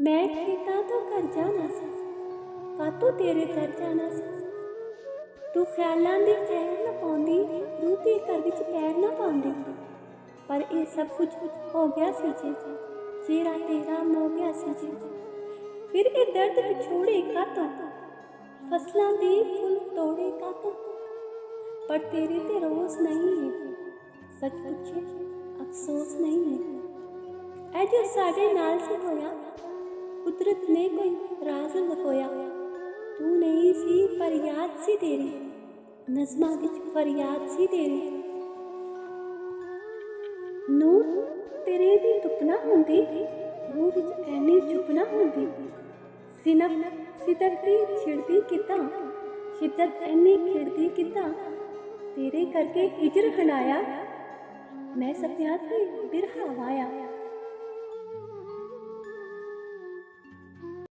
मैं खेता तो कर जाना सी, कातों तेरे कर जाना सी। तू ख्यालां दी खैर ना पाउंदी, रूह दे घर विच पैर ना पाउंदी। पर ये सब कुछ हो गया सी जे, चेहरा तेरा मो गया सी जे। फिर ये दर्द विछोड़े कातों, फसलां दे फुल तोड़े कातों। पर तेरे ते रोज नहीं है, सच पुछे अफसोस नहीं है। ऐ जो साडे नाल सी होया, कुदरत ने कोई राज लकोया। तू नहीं सी पर याद सी तेरी, नज़मां विच फरियाद सी तेरी। नूर तेरे दी तुपना हुंदी, रूह विच ऐनी चुपना हुंदी। सिनफ सिदकदी छिड़दी कितां, शिद्दत ऐनी खिड़दी कितां। तेरे करके हिजर हनाया, मैं सपना दी बिरहा वाया।